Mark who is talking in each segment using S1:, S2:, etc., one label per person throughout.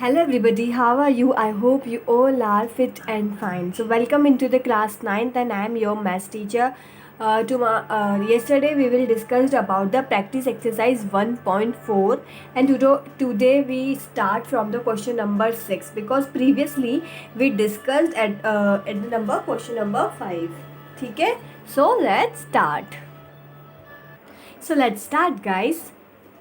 S1: Hello everybody, how are you? I hope you all are fit and fine. So welcome into the class 9th and I am your math teacher. Yesterday we will discuss about the practice exercise 1.4 and today we start from the question number 6 because previously we discussed at the number question number 5. ठीक है? So let's start guys.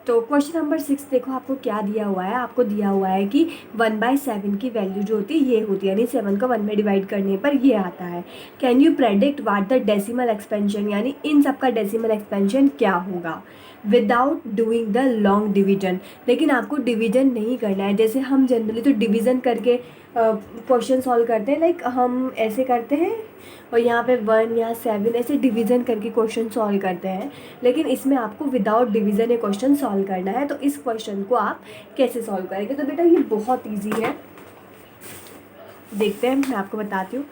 S1: तो question number 6 देखो आपको क्या दिया हुआ है। आपको दिया हुआ है कि 1/7 की वैल्यू जो होती है ये होती है, यानी 7 को 1 में डिवाइड करने पर ये आता है। Can you predict what the decimal expansion, यानी इन सब का डेसिमल एक्सपेंशन क्या होगा without doing the long division. लेकिन आपको डिवीजन नहीं करना है, जैसे हम जनरली तो डिवीजन करके क्वेश्चन सॉल्व करते हैं, लाइक हम ऐसे करते हैं और यहाँ पे 1 या 7 ऐसे डिवीज़न करके क्वेश्चन सॉल्व करते हैं। लेकिन इसमें आपको विदाउट डिवीज़न ये क्वेश्चन सॉल्व करना है। तो इस क्वेश्चन को आप कैसे सॉल्व करेंगे? तो बेटा ये बहुत ईजी है, देखते हैं, मैं आपको बताती हूँ।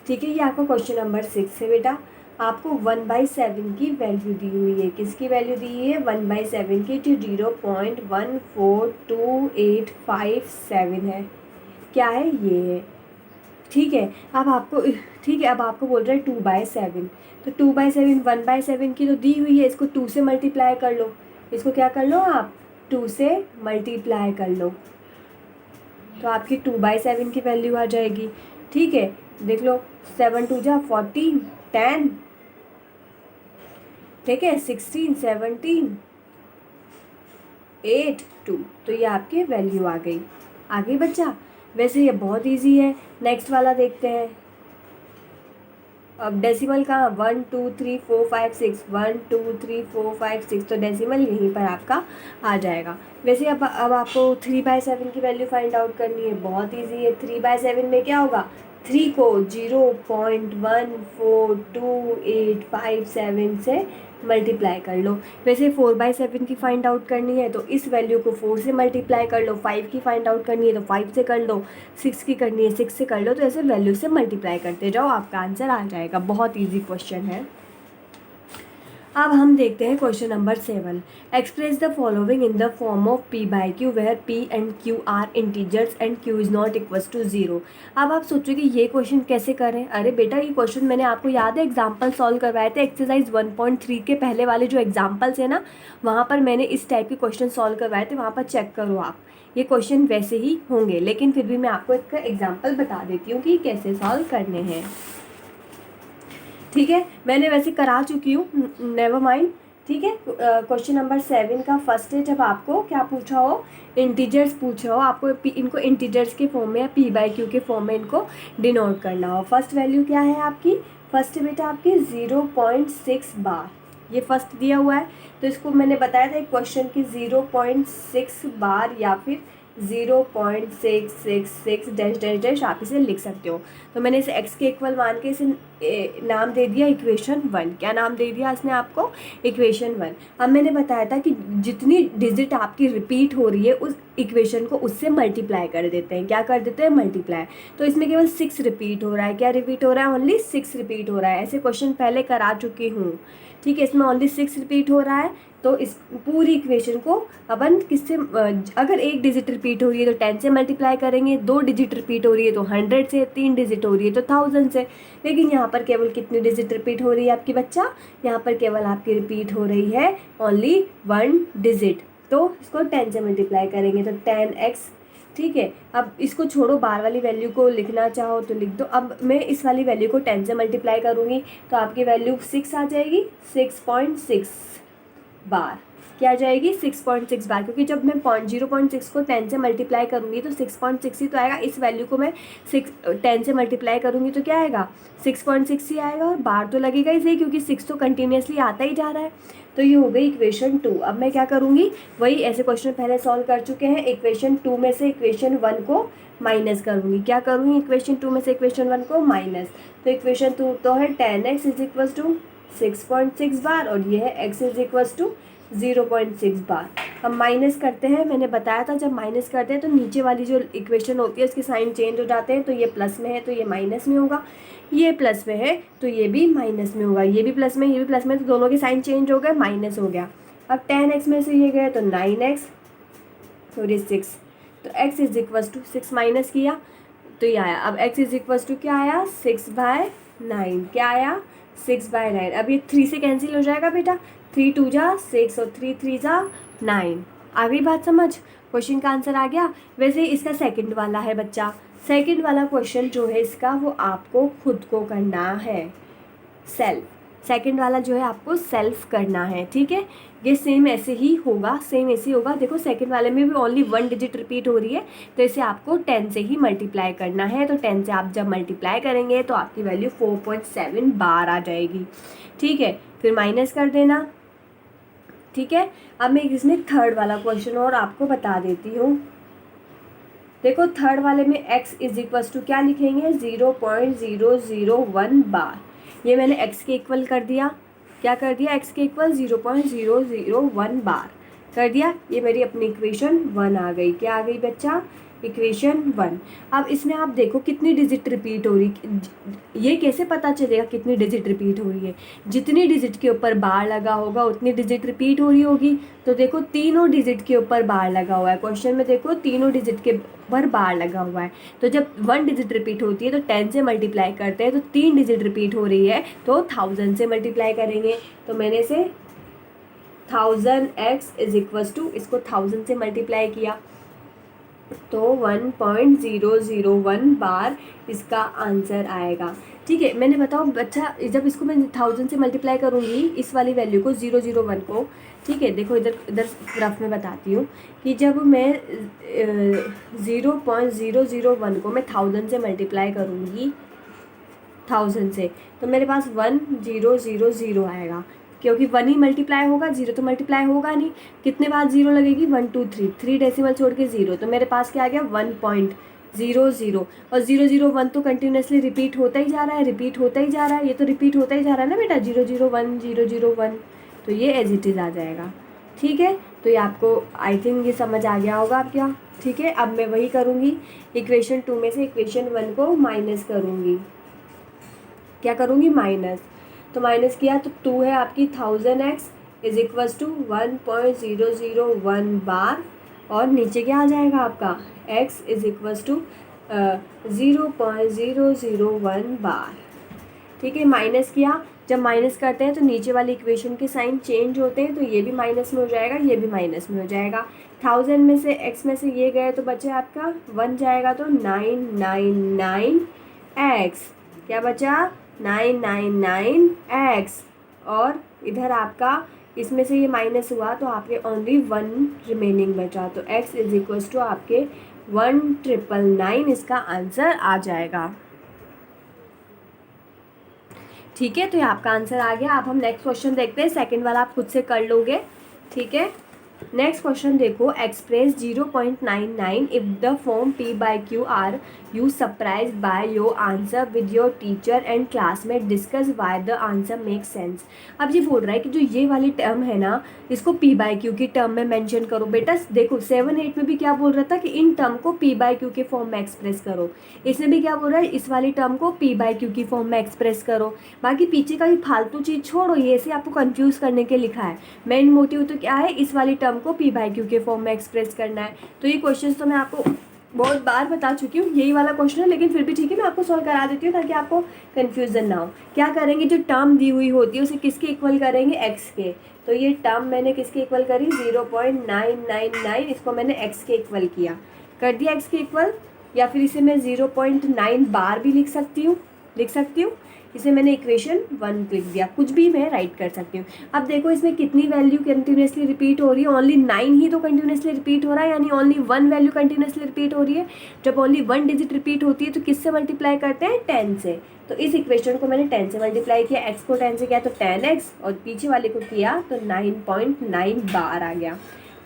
S1: ठीक है, ये आपका क्वेश्चन नंबर 6 है बेटा। आपको 1/7 की वैल्यू दी हुई है। किसकी वैल्यू दी है? 1/7 की, जो 0.142857 है। क्या है? ये है। ठीक है, अब आपको बोल रहे हैं 2/7। तो 2/7 1/7 की तो दी हुई है, इसको 2 से मल्टीप्लाई कर लो। इसको क्या कर लो आप? 2 से मल्टीप्लाई कर लो तो आपकी 2/7 की वैल्यू आ जाएगी। ठीक है, देख लो, 7 2 जा 14, 10, ठीक है, 16, 17, 8, 2, तो ये आपकी वैल्यू आ गई। बच्चा, वैसे ये बहुत इजी है। नेक्स्ट वाला देखते हैं। अब डेसिमल कहाँ? 1 2 3 4 5 6, 1 2 3 4 5 6, तो डेसिमल यहीं पर आपका आ जाएगा। वैसे अब आपको 3/7 की वैल्यू फाइंड आउट करनी है। बहुत इजी है। 3/7 में क्या होगा? 3 को 0.14285 से मल्टीप्लाई कर लो। वैसे 4/7 की फाइंड आउट करनी है तो इस वैल्यू को 4 से मल्टीप्लाई कर लो। 5 की फाइंड आउट करनी है तो 5 से कर लो। 6 की करनी है 6 से कर लो। तो ऐसे वैल्यू से मल्टीप्लाई करते जाओ, आपका आंसर आ जाएगा। बहुत ईजी क्वेश्चन है। अब हम देखते हैं question number 7। Express the following in the form of P/Q where P and Q are integers and Q is not equals to 0। अब आप सोचो कि ये क्वेश्चन कैसे करें। अरे बेटा, ये क्वेश्चन मैंने आपको याद है एग्जाम्पल सॉल्व करवाए थे। एक्सरसाइज 1.3 के पहले वाले जो एग्जाम्पल्स है ना, वहाँ पर मैंने इस टाइप के क्वेश्चन सॉल्व करवाए थे। वहाँ पर चेक करो आप, ये क्वेश्चन वैसे ही होंगे, लेकिन फिर भी मैं आपको इसका एग्जाम्पल बता देती हूँ कि कैसे सॉल्व करने हैं। ठीक है, मैंने वैसे करा चुकी हूँ, नेवर माइंड। ठीक है, क्वेश्चन नंबर 7 का फर्स्ट है, जब आपको क्या पूछा हो? इंटीजर्स पूछा हो, आपको इनको इंटीजर्स के फॉर्म में या P/Q के फॉर्म में इनको डिनोट करना हो। फर्स्ट वैल्यू क्या है आपकी? फर्स्ट बेटा आपकी 0.6 बार, ये फर्स्ट दिया हुआ है। तो इसको मैंने बताया था क्वेश्चन की 0.6 बार या फिर 0.666 डैश डैश डैश आप इसे लिख सकते हो। तो मैंने इसे x के इक्वल मान के इसे नाम दे दिया इक्वेशन 1। क्या नाम दे दिया इसने आपको? इक्वेशन 1। अब मैंने बताया था कि जितनी डिजिट आपकी रिपीट हो रही है उस इक्वेशन को उससे मल्टीप्लाई कर देते हैं। क्या कर देते हैं? मल्टीप्लाई। तो इसमें केवल 6 रिपीट हो रहा है। क्या रिपीट हो रहा है? ओनली 6 रिपीट हो रहा है। ऐसे क्वेश्चन पहले करा चुकी हूँ। ठीक है, इसमें ओनली 6 रिपीट हो रहा है। तो इस पूरी इक्वेशन को अपन किससे, अगर एक डिजिट रिपीट हो रही है तो 10 से मल्टीप्लाई करेंगे, 2 डिजिट रिपीट हो रही है तो 100 से, 3 डिजिट हो रही है तो 1000 से। लेकिन यहाँ पर केवल कितनी डिजिट रिपीट हो रही है आपकी बच्चा? यहाँ पर केवल आपकी रिपीट हो रही है ओनली 1 डिजिट। तो इसको 10 से मल्टीप्लाई करेंगे तो 10x। ठीक है, अब इसको छोड़ो, बार वाली वैल्यू को लिखना चाहो तो लिख दो। अब मैं इस वाली वैल्यू को 10 से मल्टीप्लाई करूँगी तो आपकी वैल्यू 6 आ जाएगी, 6.6 बार। क्या आ जाएगी? 6.6 बार, क्योंकि जब मैं 0.6 को 10 से मल्टीप्लाई करूँगी तो 6.6 ही तो आएगा। इस वैल्यू को मैं 10 से मल्टीप्लाई करूँगी तो क्या आएगा? 6.6 ही आएगा, और बार तो लगेगा ही सही, क्योंकि 6 तो कंटिन्यूसली आता ही जा रहा है। तो ये हो गई इक्वेशन 2। अब मैं क्या करूँगी? वही ऐसे क्वेश्चन पहले सॉल्व कर चुके हैं। इक्वेशन 2 में से इक्वेशन 1 को माइनस करूँगी। क्या करूँगी? इक्वेशन 2 में से इक्वेशन 1 को माइनस। तो इक्वेशन 2 तो है 10x इज इक्वल टू 6.6 बार, और ये है x इज इक्वल टू 0.6 बार। हम माइनस करते हैं। मैंने बताया था जब माइनस करते हैं तो नीचे वाली जो इक्वेशन होती है उसके साइन चेंज हो जाते हैं। तो ये प्लस में है तो ये माइनस में होगा, ये प्लस में है तो ये भी माइनस में होगा, ये भी प्लस में, ये भी प्लस में, तो दोनों के साइन चेंज हो गए, माइनस हो गया। अब 10x में से ये गए तो 9x, सॉरी 6, तो x is equals to 6 minus किया तो ये आया। अब x इज इक्वल्स टू क्या आया 6/9, क्या आया 6/9। अब ये 3 से कैंसिल हो जाएगा बेटा, 3 2 जा 6 और 3 3 जा 9। आ गई बात समझ, क्वेश्चन का आंसर आ गया। वैसे इसका सेकंड वाला है बच्चा, सेकंड वाला क्वेश्चन जो है इसका वो आपको खुद को करना है, सेल्फ। सेकंड वाला जो है आपको सेल्फ करना है, ठीक है। ये सेम ऐसे ही होगा, सेम ऐसे ही होगा। देखो सेकंड वाले में भी ओनली 1 डिजिट रिपीट हो रही है, तो इसे आपको 10 से ही मल्टीप्लाई करना है। तो 10 से आप जब मल्टीप्लाई करेंगे तो आपकी वैल्यू 4.7 बार आ जाएगी, ठीक है। फिर माइनस कर देना, ठीक है। अब मैं इसमें थर्ड वाला क्वेश्चन और आपको बता देती हूँ। देखो थर्ड वाले में x इज इक्वल्स टू क्या लिखेंगे 0.001 बार। ये मैंने x के इक्वल कर दिया, क्या कर दिया x के इक्वल 0.001 बार कर दिया। ये मेरी अपनी इक्वेशन 1 आ गई। क्या आ गई बच्चा, इक्वेशन 1। अब इसमें आप देखो कितनी डिजिट रिपीट हो रही, ये कैसे पता चलेगा कितनी डिजिट रिपीट हो रही है, जितनी डिजिट के ऊपर बार लगा होगा उतनी डिजिट रिपीट हो रही होगी। तो देखो तीनों डिजिट के ऊपर बार लगा हुआ है, क्वेश्चन में देखो तीनों डिजिट के ऊपर बार लगा हुआ है। तो जब 1 डिजिट रिपीट होती है तो 10 से मल्टीप्लाई करते हैं, तो 3 डिजिट रिपीट हो रही है तो 1000 से मल्टीप्लाई करेंगे। तो मैंने से 1000x इज इक्वल्स टू इसको 1000 से मल्टीप्लाई किया तो 1.001 बार इसका आंसर आएगा, ठीक है। मैंने बताओ बच्चा, जब इसको मैं 1000 से मल्टीप्लाई करूँगी इस वाली वैल्यू को 001 को, ठीक है। देखो इधर इधर रफ में बताती हूँ कि जब मैं 0.001 को मैं 1000 से मल्टीप्लाई करूँगी 1000 से, तो मेरे पास 1000 आएगा, क्योंकि 1 ही मल्टीप्लाई होगा, 0 तो मल्टीप्लाई होगा नहीं। कितने बार 0 लगेगी 1 2 3, 3 डेसिमल छोड़ के 0, तो मेरे पास क्या आ गया 1.00। और 001 तो कंटिन्यूसली रिपीट होता ही जा रहा है, रिपीट होता ही जा रहा है, ये तो रिपीट होता ही जा रहा है ना बेटा 001 001, तो ये एज इट इज़ आ जाएगा, ठीक है। तो ये आपको आई थिंक ये समझ आ गया होगा आप क्या, ठीक है। अब मैं वही करूँगी, इक्वेशन 2 में से इक्वेशन 1 को माइनस करूँगी। क्या करूँगी माइनस, तो माइनस किया तो 2 है आपकी 1000x इज इक्वल्स टू 1.001 बार, और नीचे क्या आ जाएगा आपका x इज इक्वल्स टू 0.001 बार, ठीक है। माइनस किया, जब माइनस करते हैं तो नीचे वाली इक्वेशन के साइन चेंज होते हैं, तो ये भी माइनस में हो जाएगा, ये भी माइनस में हो जाएगा। 1000 में से x में से ये गए तो बचे आपका 1 जाएगा, तो 999x, क्या बचा 999x, और इधर आपका इसमें से ये माइनस हुआ तो आपके ओनली 1 रिमेनिंग बचा, तो x इज इक्वल्स टू आपके 1999 इसका आंसर आ जाएगा, ठीक है। तो ये आपका आंसर आ गया। अब हम नेक्स्ट क्वेश्चन देखते हैं, सेकंड वाला आप खुद से कर लोगे, ठीक है। नेक्स्ट क्वेश्चन देखो, express 0.99 if the form p/q are you surprised by your answer with your teacher and classmate discuss why the answer make sense. अब ये बोल रहा है कि जो ये वाली टर्म है ना इसको p/q की टर्म में मेंशन करो। बेटा देखो 7-8 में भी क्या बोल रहा था कि इन टर्म को p/q के फॉर्म में एक्सप्रेस करो, इसमें भी क्या बोल रहा है इस वाली टर्म को p/q की फॉर्म में एक्सप्रेस करो। बाकी पीछे का भी फालतू चीज़ छोड़ो, ये ऐसे आपको कंफ्यूज करने के लिखा है। मेन मोटिव तो क्या है, इस वाली टर्म को p/q के फॉर्म में एक्सप्रेस करना है। तो ये क्वेश्चन तो मैं आपको बहुत बार बता चुकी हूँ, यही वाला क्वेश्चन है, लेकिन फिर भी ठीक है मैं आपको सॉल्व करा देती हूँ ताकि आपको कन्फ्यूज़न ना हो। क्या करेंगे, जो टर्म दी हुई होती है उसे किसके इक्वल करेंगे, x के। तो ये टर्म मैंने किसके इक्वल करी 0.999, इसको मैंने x के इक्वल किया, कर दिया x के इक्वल, या फिर इसे मैं 0.9 बार भी लिख सकती हूँ, इसे मैंने इक्वेशन 1 लिख दिया, कुछ भी मैं राइट कर सकती हूँ। अब देखो इसमें कितनी वैल्यू कंटिन्यूसली रिपीट हो रही है, ओनली 9 ही तो कंटिन्यूसली रिपीट हो रहा है, यानी ओनली 1 वैल्यू कंटिन्यूसली रिपीट हो रही है। जब ओनली 1 डिजिट रिपीट होती है तो किससे मल्टीप्लाई करते हैं 10 से। तो इस इक्वेशन को मैंने 10 से मल्टीप्लाई किया, x को 10 से किया तो 10x, और पीछे वाले को किया तो 9.9 बार आ गया।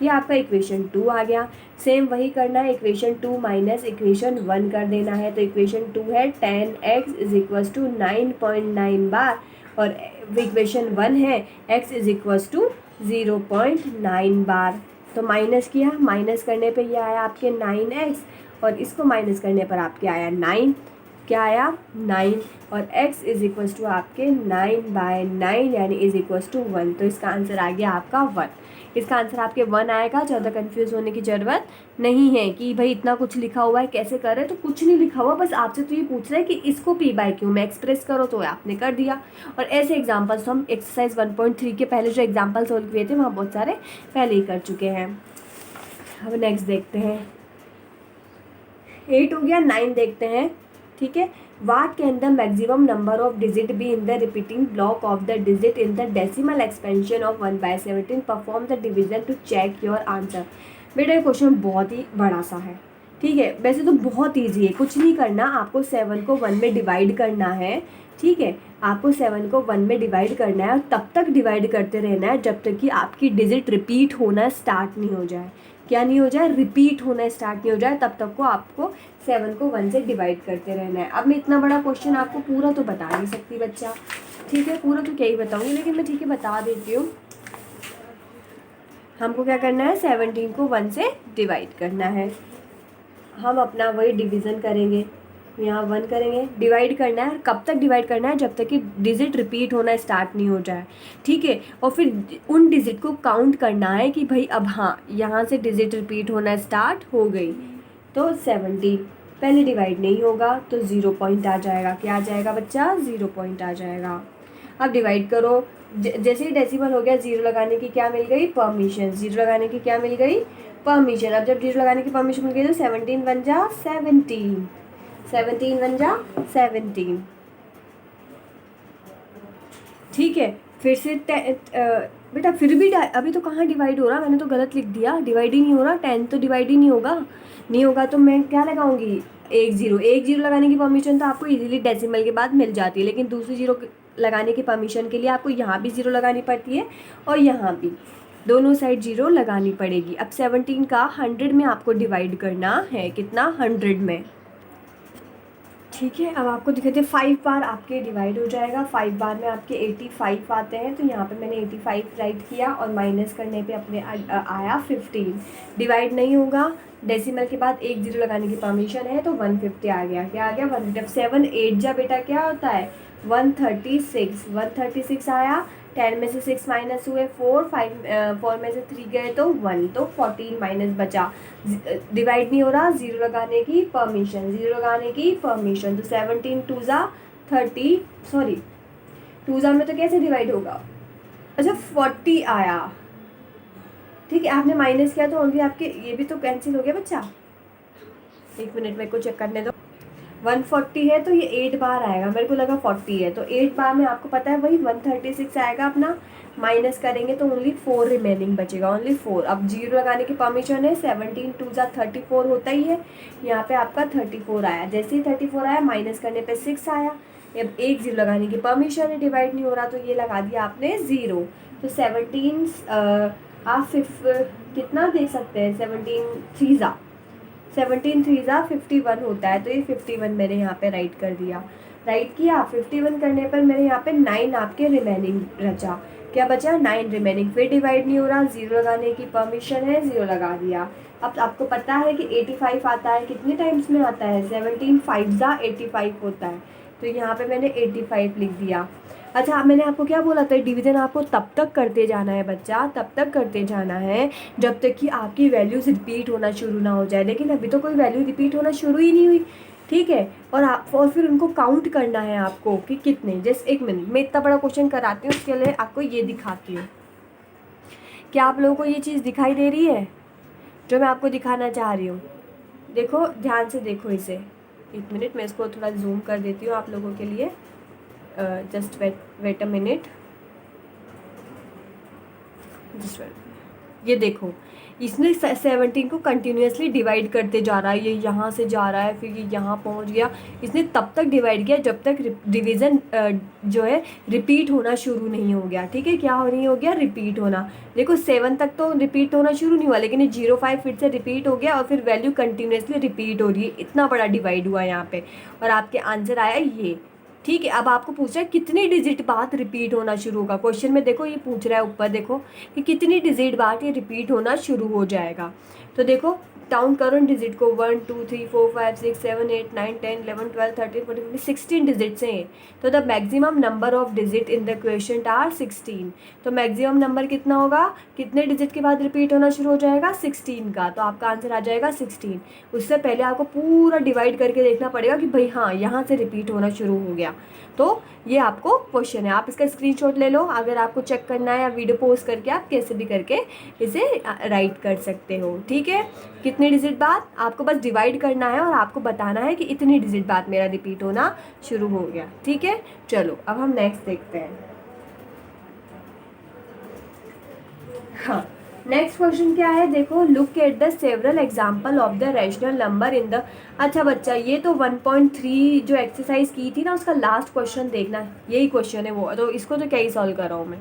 S1: ये आपका इक्वेशन 2 आ गया। सेम वही करना है, इक्वेशन 2 माइनस इक्वेशन 1 कर देना है। तो इक्वेशन 2 है 10x इज इक्वल्स टू 9.9 बार, और इक्वेशन 1 है x इज इक्वल्स टू 0.9 बार। तो माइनस किया, माइनस करने पे ये आया आपके 9x, और इसको माइनस करने पर आपके आया 9। क्या आया 9 और x इज इक्वल्स टू आपके 9/9 यानी इज इक्वल्स टू 1। तो इसका आंसर आ गया आपका 1। इसका आंसर आपके 1 आएगा। ज़्यादा कंफ्यूज होने की ज़रूरत नहीं है कि भाई इतना कुछ लिखा हुआ है कैसे कर रहे हैं, तो कुछ नहीं लिखा हुआ, बस आपसे तो ये पूछ रहा है कि इसको p/q में एक्सप्रेस करो, तो आपने कर दिया। और ऐसे एग्जाम्पल्स हम एक्सरसाइज 1.3 के पहले जो एग्जाम्पल सोल्व किए थे वहाँ बहुत सारे पहले ही कर चुके हैं। अब नेक्स्ट देखते हैं, 8 हो गया, 9 देखते हैं। ठीक है, what can the maximum number of digit be in the repeating block of the digit in the decimal expansion of 1/17, perform the division to check your answer. बेटा ये क्वेश्चन बहुत ही बड़ा सा है। ठीक है, वैसे तो बहुत ईजी है, कुछ नहीं करना, आपको 7 को 1 में डिवाइड करना है। ठीक है, आपको 7 को 1 में डिवाइड करना है और तब तक डिवाइड करते रहना है जब तक कि आपकी डिजिट रिपीट होना स्टार्ट नहीं हो जाए। क्या नहीं हो जाए? रिपीट होना स्टार्ट नहीं हो जाए, तब तक को आपको 7 को 1 से डिवाइड करते रहना है। अब मैं इतना बड़ा क्वेश्चन आपको पूरा तो बता नहीं सकती बच्चा, ठीक है, पूरा तो क्या ही बताऊँगी, लेकिन मैं ठीक है बता देती हूँ। हमको क्या करना है, 17 को 1 से डिवाइड करना है। हम अपना वही डिवीज़न करेंगे, यहाँ 1 करेंगे, डिवाइड करना है। कब तक डिवाइड करना है? जब तक कि डिजिट रिपीट होना स्टार्ट नहीं हो जाए। ठीक है, और फिर उन डिजिट को काउंट करना है कि भाई अब हाँ यहाँ से डिजिट रिपीट होना स्टार्ट हो गई। तो 70 पहले डिवाइड नहीं होगा तो 0 पॉइंट आ जाएगा। क्या आ जाएगा बच्चा? 0 पॉइंट आ जाएगा। अब डिवाइड करो, जैसे ही डेसिमल हो गया 0 लगाने की क्या मिल गई? परमिशन। 0 लगाने की क्या मिल गई? परमिशन। अब जब 0 लगाने की परमिशन मिल गई तो 17 बन जा 17, 17 बन जा 17। ठीक है, फिर से बेटा फिर भी अभी तो कहाँ डिवाइड हो रहा, मैंने तो गलत लिख दिया, डिवाइड ही नहीं हो रहा। 10 तो डिवाइड ही नहीं होगा तो मैं क्या लगाऊंगी? 1 0 लगाने की परमिशन तो आपको इजीली डेसिमल के बाद मिल जाती है, लेकिन दूसरी 0 लगाने की परमिशन के लिए आपको यहाँ भी 0 लगानी पड़ती है और यहाँ भी, दोनों साइड 0 लगानी पड़ेगी। अब 17 का 100 में आपको डिवाइड करना है। कितना? 100 में। ठीक है, अब आपको दिखाते 5 बार आपके डिवाइड हो जाएगा। 5 बार में आपके 85 आते हैं, तो यहाँ पे मैंने 85 राइट किया और माइनस करने पे अपने आया 15। डिवाइड नहीं होगा, डेसिमल के बाद 1 0 लगाने की परमिशन है तो 150 आ गया। क्या आ गया? 150। 7 8 जा बेटा क्या होता है? 136। 136 आया। 10 में से 6 माइनस हुए 4, 4 में से 3 गए तो 1, तो 14 माइनस बचा। डिवाइड नहीं हो रहा, 0 लगाने की परमिशन, 0 लगाने की परमिशन। तो 17 2 जा 30, सॉरी 2 जा में तो कैसे डिवाइड होगा? अच्छा 40 आया। ठीक है, आपने माइनस किया तो ओनली आपके ये भी तो कैंसिल हो गया बच्चा। 1 मिनट मेरे को चेक करने दो। 140 है तो ये 8 बार आएगा, मेरे को लगा 40 है, तो 8 बार में आपको पता है वही 136 आएगा अपना। माइनस करेंगे तो ओनली 4 रिमेनिंग बचेगा, ओनली 4। अब 0 लगाने की परमिशन है, 17 2 जा 34 होता ही है। यहाँ पे आपका 34 आया। जैसे ही 34 आया माइनस करने पे 6 आया। अब 1 0 लगाने की परमिशन है, डिवाइड नहीं हो रहा तो ये लगा दिया आपने 0। तो 17 आप कितना दे सकते हैं? 17 3 जा 51 होता है, तो ये 51 मैंने यहाँ पे राइट कर दिया। राइट किया, 51 करने पर मेरे यहाँ पे 9 आपके रिमेनिंग बचा। क्या बचा? 9 रिमेनिंग। फिर डिवाइड नहीं हो रहा, 0 लगाने की परमिशन है, 0 लगा दिया। अब आपको पता है कि 85 आता है, कितने टाइम्स में आता है? 17 5 जा 85 होता है, तो यहाँ पे मैंने 85 लिख दिया। अच्छा, मैंने आपको क्या बोला था? डिवीज़न आपको तब तक करते जाना है बच्चा, तब तक करते जाना है जब तक कि आपकी वैल्यूज़ रिपीट होना शुरू ना हो जाए। लेकिन अभी तो कोई वैल्यू रिपीट होना शुरू ही नहीं हुई। ठीक है, और फिर उनको काउंट करना है आपको कि कितने। जैसे 1 मिनट मैं इतना बड़ा क्वेश्चन कराती हूँ, उसके लिए आपको ये दिखाती हूँ। क्या आप लोगों को ये चीज़ दिखाई दे रही है जो मैं आपको दिखाना चाह रही हूँ? देखो, ध्यान से देखो इसे। 1 मिनट मैं इसको थोड़ा जूम कर देती हूँ आप लोगों के लिए। Just wait a minute, just wait. ये देखो, इसने 17 को कंटिन्यूसली डिवाइड करते जा रहा है। ये यहाँ से जा रहा है, फिर ये यहाँ पहुँच गया। इसने तब तक डिवाइड किया जब तक डिवीज़न जो है रिपीट होना शुरू नहीं हो गया। ठीक है, क्या नहीं हो गया? रिपीट होना। देखो 7 तक तो रिपीट होना शुरू नहीं हुआ, लेकिन ये 05 फिर से रिपीट हो गया और फिर वैल्यू कंटिन्यूसली रिपीट हो रही है। इतना बड़ा डिवाइड हुआ यहाँ पे और आपके आंसर आया ये। ठीक है, अब आपको पूछ रहा है कितनी डिजिट बाद रिपीट होना शुरू होगा। क्वेश्चन में देखो ये पूछ रहा है ऊपर, देखो कि कितनी डिजिट बाद ये रिपीट होना शुरू हो जाएगा। तो देखो काउंट करो इन डिजिट को, 1 2 3 4 5 6 7 8 9 10 11 12 13 14 15 16 डिजिट्स हैं। तो the maximum number of digit in the question are 16। तो मैक्सिमम नंबर कितना होगा, कितने डिजिट के बाद रिपीट होना शुरू हो जाएगा, 16 का। तो आपका आंसर आ जाएगा 16। उससे पहले आपको पूरा डिवाइड करके देखना पड़ेगा कि भाई हाँ यहाँ से रिपीट होना शुरू हो गया। तो ये आपको क्वेश्चन है, आप इसका स्क्रीनशॉट ले लो अगर आपको चेक करना है, या वीडियो पोस्ट करके आप कैसे भी करके इसे राइट कर सकते हो। ठीक है, कितने डिजिट बाद आपको बस डिवाइड करना है और आपको बताना है कि इतनी डिजिट बाद मेरा रिपीट होना शुरू हो गया। ठीक है, चलो अब हम नेक्स्ट देखते हैं। हाँ, नेक्स्ट क्वेश्चन क्या है, देखो, look at the several example of the rational number in the. अच्छा बच्चा, ये तो 1.3 जो एक्सरसाइज की थी ना उसका लास्ट क्वेश्चन देखना, यही क्वेश्चन है वो, तो इसको तो क्या ही सॉल्व कर रहा हूँ मैं।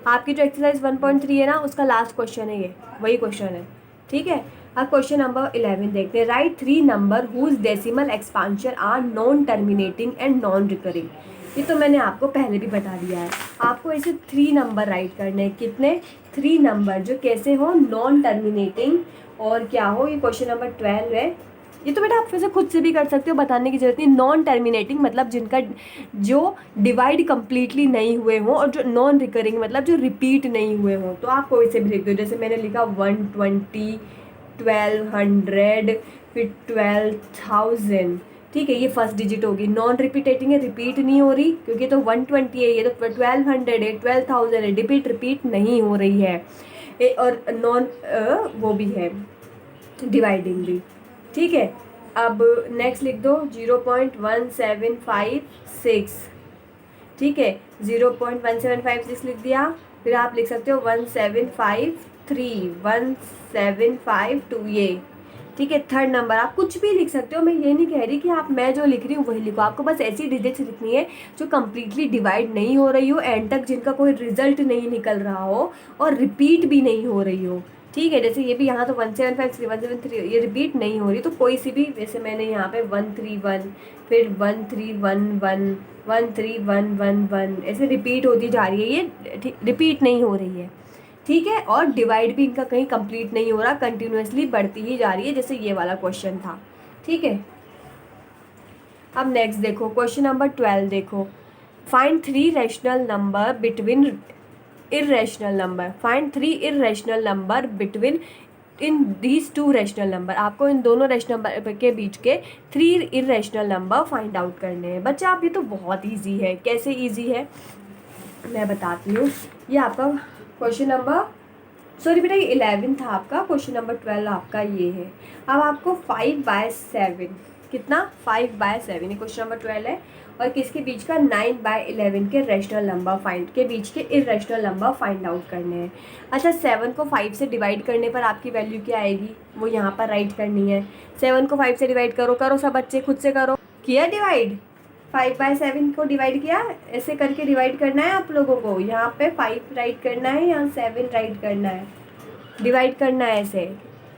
S1: आपकी जो एक्सरसाइज 1.3 है ना उसका लास्ट क्वेश्चन है, ये वही क्वेश्चन है। ठीक है, अब क्वेश्चन नंबर 11 देखते हैं। Write 3 number whose decimal expansion are non terminating and non recurring. ये तो मैंने आपको पहले भी बता दिया है। आपको ऐसे 3 नंबर राइट करने हैं। कितने, 3 नंबर जो कैसे हो, नॉन टर्मिनेटिंग और क्या हो। ये क्वेश्चन नंबर 12 है। ये तो बेटा आप वैसे खुद से भी कर सकते हो, बताने की जरूरत नहीं। नॉन टर्मिनेटिंग मतलब जिनका जो डिवाइड कंप्लीटली नहीं हुए हों, और जो नॉन रिकरिंग मतलब जो रिपीट नहीं हुए हों। तो आप कोई से भी लिख दो, जैसे मैंने लिखा 120, 1200, फिर 12,000। ठीक है, ये फर्स्ट डिजिट होगी, नॉन रिपीटेटिंग है, रिपीट नहीं हो रही, क्योंकि तो 120 है, ये तो 1200 है, 12,000 है, रिपीट नहीं हो रही है। और नॉन वो भी है, डिवाइडिंग भी। ठीक है, अब नेक्स्ट लिख दो 0.1756। ठीक है, 0.1756 लिख दिया। फिर आप लिख सकते हो 1753, 1752 ये। ठीक है, थर्ड नंबर आप कुछ भी लिख सकते हो, मैं ये नहीं कह रही कि आप मैं जो लिख रही हूँ वही लिखो। आपको बस ऐसी डिजिट्स लिखनी है जो कंप्लीटली डिवाइड नहीं हो रही हो, एंड तक जिनका कोई रिजल्ट नहीं निकल रहा हो और रिपीट भी नहीं हो रही हो। ठीक है, जैसे ये भी यहाँ तो 1753, 173 ये रिपीट नहीं हो रही, तो कोई सी भी, वैसे मैंने यहाँ पे 131, फिर 1311, 13111 ऐसे रिपीट होती जा रही है, ये रिपीट नहीं हो रही है। ठीक है, और डिवाइड भी इनका कहीं कंप्लीट नहीं हो रहा, कंटिन्यूसली बढ़ती ही जा रही है, जैसे ये वाला क्वेश्चन था। ठीक है, अब नेक्स्ट देखो क्वेश्चन नंबर 12 देखो। Find 3 rational number between irrational number. Find 3 irrational number between in these 2 rational number. आपको इन दोनों रैशनल नंबर के बीच के 3 इर्रेशनल नंबर फाइंड आउट करने हैं। बच्चा आप, ये तो बहुत ईजी है। कैसे ईजी है मैं बताती हूँ। ये आपका क्वेश्चन नंबर, सॉरी बेटा ये 11 था आपका, क्वेश्चन नंबर 12 आपका ये है। अब आपको 5/7, कितना, 5/7 ये क्वेश्चन नंबर 12 है, और किसके बीच का, 9/11 के रैशनल नंबर फाइंड के बीच के इर्रेशनल नंबर फाइंड आउट करने हैं। अच्छा, 7 को 5 से डिवाइड करने पर आपकी वैल्यू क्या आएगी, वो यहाँ पर राइट करनी है। 7 को 5 से डिवाइड करो सब बच्चे खुद से करो। किया डिवाइड, 5/7 को डिवाइड किया, ऐसे करके डिवाइड करना है आप लोगों को। यहाँ पे 5 राइट करना है, यहाँ 7 राइट करना है, डिवाइड करना है ऐसे।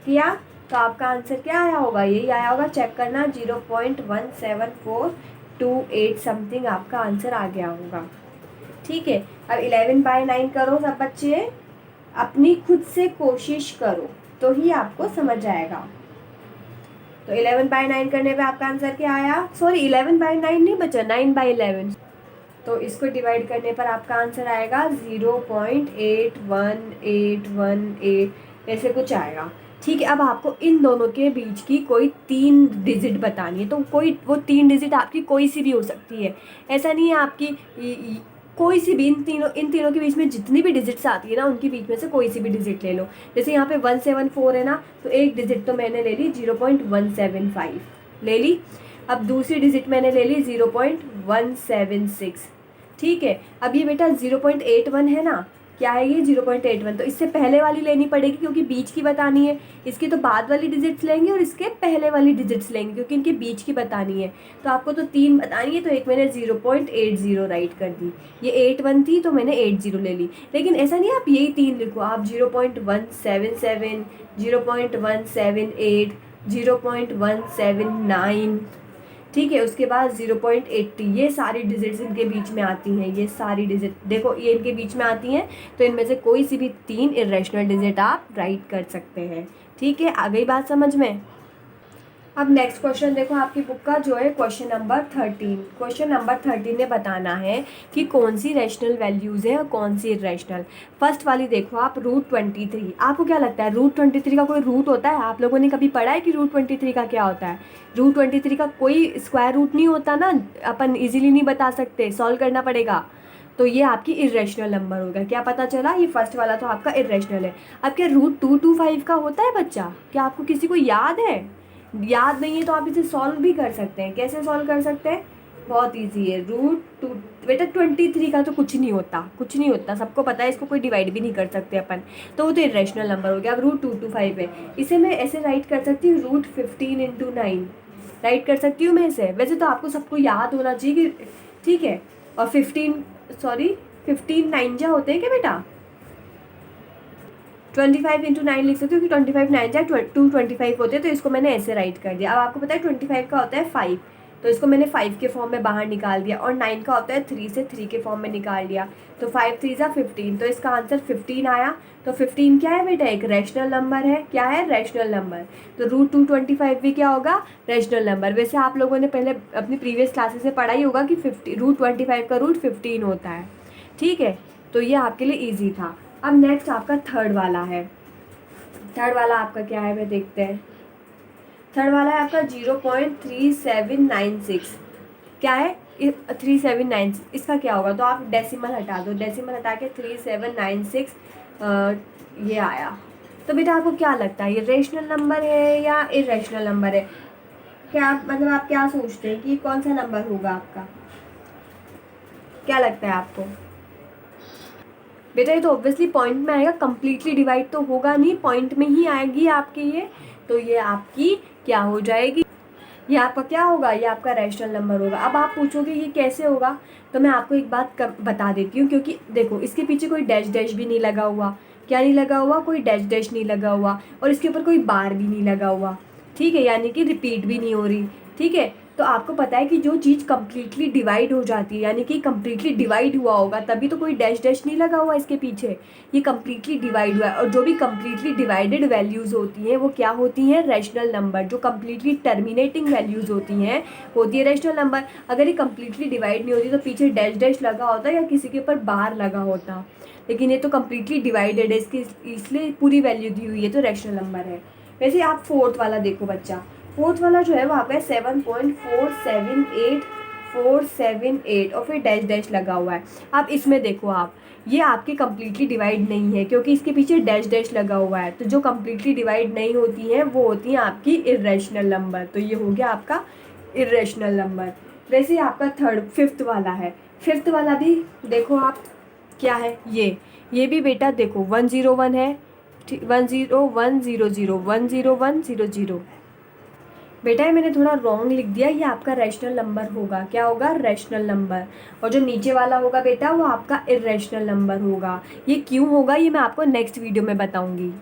S1: किया तो आपका आंसर क्या आया होगा, यही आया होगा, चेक करना 0.17428 समथिंग आपका आंसर आ गया होगा। ठीक है, अब 11/9 करो सब बच्चे, अपनी खुद से कोशिश करो तो ही आपको समझ आएगा। तो 11/9 करने पे आपका आंसर क्या आया, सॉरी 11/9 नहीं बचा, 9/11। तो इसको डिवाइड करने पर आपका आंसर आएगा 0.81818 ऐसे कुछ आएगा। ठीक है, अब आपको इन दोनों के बीच की कोई 3 डिजिट बतानी है। तो कोई वो 3 डिजिट आपकी कोई सी भी हो सकती है, ऐसा नहीं है आपकी कोई सी भी, इन तीनों के बीच में जितनी भी डिजिट्स आती है ना उनके बीच में से कोई सी भी डिजिट ले लो। जैसे यहाँ पे 174 है ना, तो एक डिजिट तो मैंने ले ली 0.175 ले ली। अब दूसरी डिजिट मैंने ले ली 0.176। ठीक है, अब ये बेटा 0.81 है ना, क्या है ये 0.81, तो इससे पहले वाली लेनी पड़ेगी क्योंकि बीच की बतानी है। इसकी तो बाद वाली डिजिट्स लेंगे और इसके पहले वाली डिजिट्स लेंगे क्योंकि इनके बीच की बतानी है। तो आपको तो 3 बतानी है, तो एक मैंने 0.80 राइट कर दी। ये 81 थी तो मैंने 80 ले ली। लेकिन ऐसा नहीं आप यही 3 लिखो, आप 0.177, 0.178, 0.179। ठीक है, उसके बाद 0.80, ये सारी डिजिट्स इनके बीच में आती हैं। ये सारी डिजिट देखो ये इनके बीच में आती हैं, तो इनमें से कोई सी भी 3 इर्रेशनल डिजिट आप राइट कर सकते हैं। ठीक है, आ गई बात समझ में। अब नेक्स्ट क्वेश्चन देखो आपकी बुक का जो है क्वेश्चन नंबर 13। क्वेश्चन नंबर 13 ने बताना है कि कौन सी रैशनल वैल्यूज़ है और कौन सी इरेशनल। फर्स्ट वाली देखो आप, √23। आपको क्या लगता है √23 का कोई रूट होता है? आप लोगों ने कभी पढ़ा है कि √23 का क्या होता है? √23 का कोई स्क्वायर रूट नहीं होता ना, अपन इजीली नहीं बता सकते, सॉल्व करना पड़ेगा। तो ये आपकी इरेशनल नंबर होगा। क्या पता चला? ये फर्स्ट वाला तो आपका इरेशनल है। अब क्या √225 का होता है बच्चा? क्या आपको किसी को याद है? याद नहीं है तो आप इसे सॉल्व भी कर सकते हैं। कैसे सॉल्व कर सकते हैं? बहुत इजी है। √2 बेटा 23 का तो कुछ नहीं होता, कुछ नहीं होता, सबको पता है, इसको कोई डिवाइड भी नहीं कर सकते अपन, तो वो तो इरेशनल नंबर हो गया। अब √225 है, इसे मैं ऐसे राइट कर सकती हूँ √15 × 9 राइट कर सकती हूँ मैं इसे। वैसे तो आपको सबको याद होना चाहिए कि ठीक है। और 15 9 जा होते हैं क्या बेटा? 25 × 9 लिख सकते हो कि 25 9 जा 225 होते हैं, तो इसको मैंने ऐसे राइट कर दिया। अब आपको पता है 25 का होता है 5, तो इसको मैंने 5 के फॉर्म में बाहर निकाल दिया, और 9 का होता है 3 से 3 के फॉर्म में निकाल दिया, तो 5 3 जा 15, तो इसका आंसर 15 आया। तो 15 क्या है बेटा? एक रैशनल नंबर है। क्या है? Rational number. तो √225 भी क्या होगा? Rational number. वैसे आप लोगों ने पहले अपनी प्रीवियस क्लासेस में पढ़ा ही होगा कि √25 का रूट 15 होता है। ठीक है, तो ये आपके लिए ईजी था। अब नेक्स्ट आपका थर्ड वाला है। थर्ड वाला आपका क्या है मैं देखते हैं। थर्ड वाला है आपका 0.3796। क्या है? 3796, इसका क्या होगा? तो आप डेसिमल हटा दो, डेसिमल हटा के 3796 ये आया। तो बेटा आपको क्या लगता है, ये रेशनल नंबर है या इरेशनल नंबर है? क्या मतलब आप क्या सोचते हैं कि कौन सा नंबर होगा आपका? क्या लगता है आपको? बेटा ये तो ऑब्वियसली पॉइंट में आएगा, कम्प्लीटली डिवाइड तो होगा नहीं, पॉइंट में ही आएगी आपकी ये। तो ये आपकी क्या हो जाएगी? ये आपका क्या होगा? ये आपका रैशनल नंबर होगा। अब आप पूछोगे ये कैसे होगा, तो मैं आपको एक बात बता देती हूँ, क्योंकि देखो इसके पीछे कोई डैश डैश भी नहीं लगा हुआ। क्या नहीं लगा हुआ? कोई डैश डैश नहीं लगा हुआ, और इसके ऊपर कोई बार भी नहीं लगा हुआ। ठीक है, यानी कि रिपीट भी नहीं हो रही। ठीक है, तो आपको पता है कि जो चीज़ कम्प्लीटली डिवाइड हो जाती है, यानी कि कम्प्लीटली डिवाइड हुआ होगा, तभी तो कोई डैश डैश नहीं लगा हुआ इसके पीछे। ये कम्प्लीटली डिवाइड हुआ है, और जो भी कम्प्लीटली डिवाइडेड वैल्यूज़ होती हैं वो क्या होती हैं? Rational number. जो कम्प्लीटली टर्मिनेटिंग वैल्यूज़ होती हैं होती है रैशनल नंबर। अगर ये कम्प्लीटली डिवाइड नहीं होती तो पीछे डैश डैश लगा होता या किसी के ऊपर बार लगा होता, लेकिन ये तो कम्प्लीटली डिवाइडेड है, इसकी इसलिए पूरी वैल्यू दी हुई है, तो रैशनल नंबर है। वैसे आप फोर्थ वाला देखो बच्चा, फोर्थ वाला जो है वो आपका 7.478478 और फिर डैश डैश लगा हुआ है। अब इसमें देखो आप, ये आपके कम्प्लीटली डिवाइड नहीं है क्योंकि इसके पीछे डैश डैश लगा हुआ है। तो जो कम्प्लीटली डिवाइड नहीं होती हैं वो होती हैं आपकी इरेशनल नंबर। तो ये हो गया आपका इरेशनल नंबर। वैसे आपका फिफ्थ वाला है। फिफ्थ वाला भी देखो आप क्या है, ये भी बेटा देखो 101 है, 10100 बेटा ये मैंने थोड़ा रॉन्ग लिख दिया, ये आपका रैशनल नंबर होगा। क्या होगा? Rational number. और जो नीचे वाला होगा बेटा वो आपका इरेशनल नंबर होगा। ये क्यों होगा ये मैं आपको नेक्स्ट वीडियो में बताऊंगी।